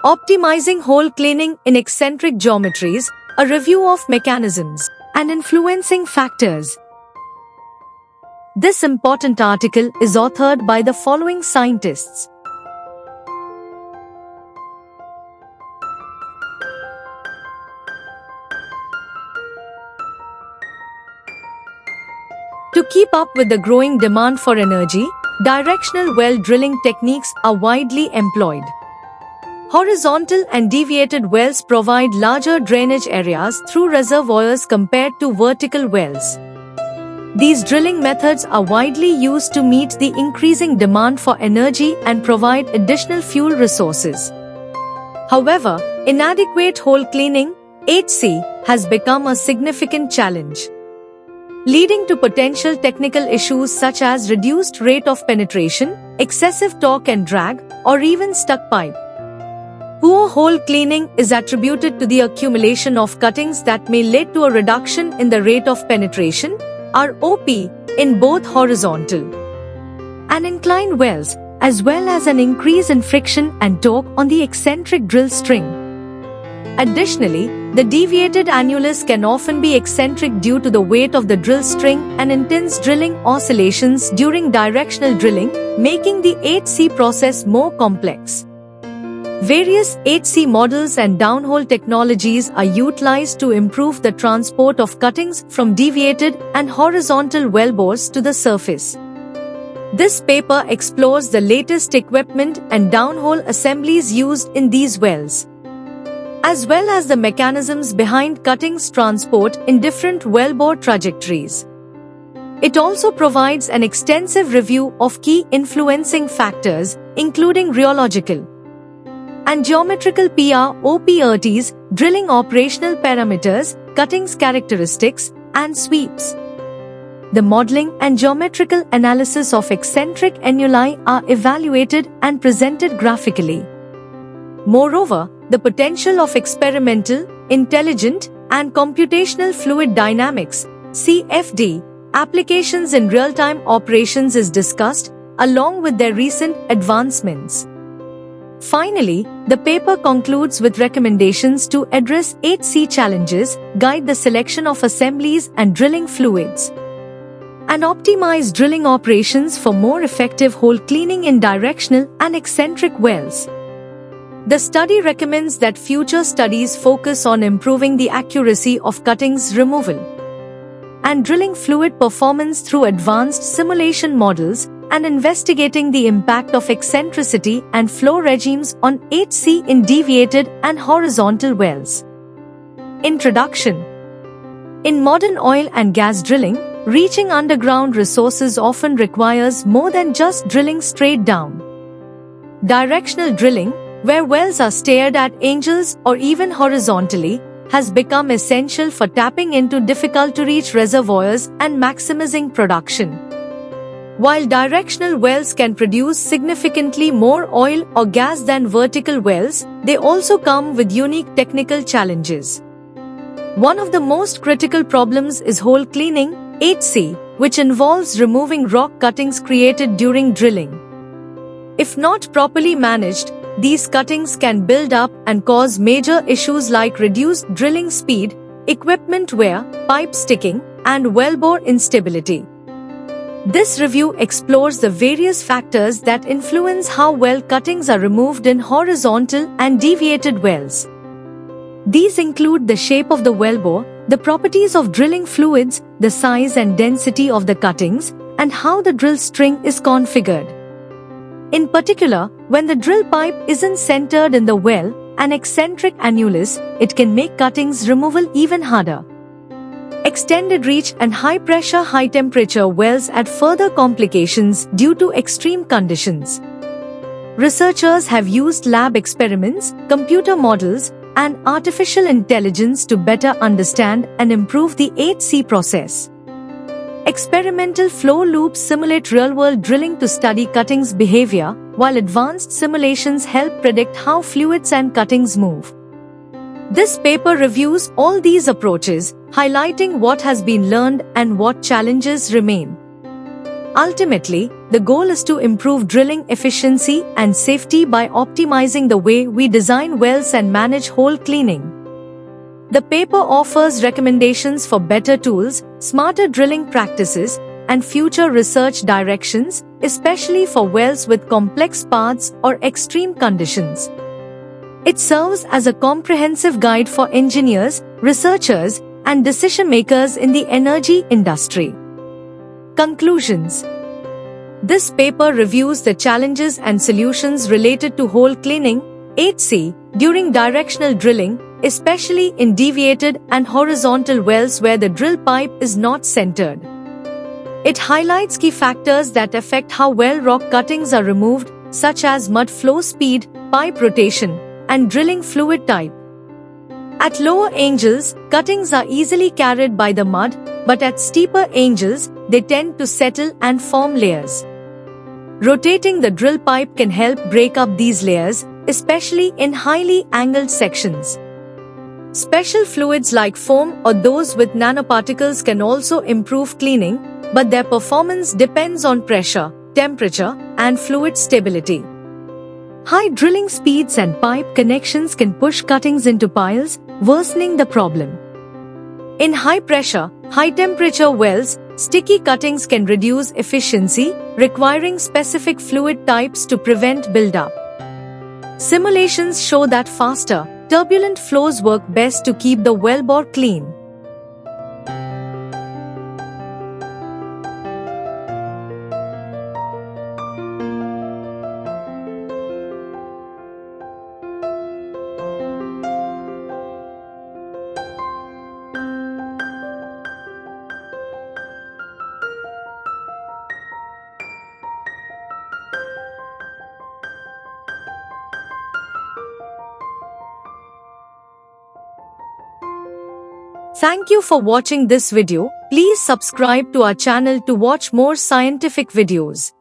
Optimizing hole cleaning in eccentric geometries, a review of mechanisms and influencing factors. This important article is authored by the following scientists: To keep up with the growing demand for energy, directional well drilling techniques are widely employed. Horizontal and deviated wells provide larger drainage areas through reservoirs compared to vertical wells. These drilling methods are widely used to meet the increasing demand for energy and provide additional fuel resources. However, inadequate hole cleaning (HC) has become a significant challenge, leading to potential technical issues such as reduced rate of penetration, excessive torque and drag, or even stuck pipe. Poor hole cleaning is attributed to the accumulation of cuttings that may lead to a reduction in the rate of penetration, ROP, in both horizontal and inclined wells, as well as an increase in friction and torque on the eccentric drill string. Additionally, the deviated annulus can often be eccentric due to the weight of the drill string and intense drilling oscillations during directional drilling, making the HC process more complex. Various HC models and downhole technologies are utilized to improve the transport of cuttings from deviated and horizontal wellbores to the surface. This paper explores the latest equipment and downhole assemblies used in these wells, as well as the mechanisms behind cuttings transport in different wellbore trajectories. It also provides an extensive review of key influencing factors, including rheological and geometrical PROPERTs, drilling operational parameters, cuttings characteristics, and sweeps. The modeling and geometrical analysis of eccentric annuli are evaluated and presented graphically. Moreover, the potential of experimental, intelligent, and computational fluid dynamics (CFD) applications in real-time operations is discussed, along with their recent advancements. Finally, the paper concludes with recommendations to address HC challenges, guide the selection of assemblies and drilling fluids, and optimize drilling operations for more effective hole cleaning in directional and eccentric wells. The study recommends that future studies focus on improving the accuracy of cuttings removal and drilling fluid performance through advanced simulation models and investigating the impact of eccentricity and flow regimes on HC in deviated and horizontal wells. Introduction. In modern oil and gas drilling, reaching underground resources often requires more than just drilling straight down. Directional drilling, where wells are stared at angles or even horizontally, has become essential for tapping into difficult-to-reach reservoirs and maximizing production. While directional wells can produce significantly more oil or gas than vertical wells, they also come with unique technical challenges. One of the most critical problems is hole cleaning, HC, which involves removing rock cuttings created during drilling. If not properly managed, these cuttings can build up and cause major issues like reduced drilling speed, equipment wear, pipe sticking, and wellbore instability. This review explores the various factors that influence how well cuttings are removed in horizontal and deviated wells. These include the shape of the wellbore, the properties of drilling fluids, the size and density of the cuttings, and how the drill string is configured. In particular, when the drill pipe isn't centered in the well, an eccentric annulus, it can make cuttings removal even harder. Extended reach and high-pressure, high-temperature wells add further complications due to extreme conditions. Researchers have used lab experiments, computer models, and artificial intelligence to better understand and improve the HC process. Experimental flow loops simulate real-world drilling to study cuttings behavior, while advanced simulations help predict how fluids and cuttings move. This paper reviews all these approaches, highlighting what has been learned and what challenges remain. Ultimately, the goal is to improve drilling efficiency and safety by optimizing the way we design wells and manage hole cleaning. The paper offers recommendations for better tools, smarter drilling practices, and future research directions, especially for wells with complex paths or extreme conditions. It serves as a comprehensive guide for engineers, researchers, and decision-makers in the energy industry. Conclusions. This paper reviews the challenges and solutions related to hole cleaning, HC, during directional drilling, especially in deviated and horizontal wells where the drill pipe is not centered. It highlights key factors that affect how well rock cuttings are removed, such as mud flow speed, pipe rotation, and drilling fluid type. At lower angles, cuttings are easily carried by the mud, but at steeper angles, they tend to settle and form layers. Rotating the drill pipe can help break up these layers, especially in highly angled sections. Special fluids like foam or those with nanoparticles can also improve cleaning, but their performance depends on pressure, temperature, and fluid stability. High drilling speeds and pipe connections can push cuttings into piles, worsening the problem. In high-pressure, high-temperature wells, sticky cuttings can reduce efficiency, requiring specific fluid types to prevent buildup. Simulations show that faster, turbulent flows work best to keep the wellbore clean. Thank you for watching this video. Please subscribe to our channel to watch more scientific videos.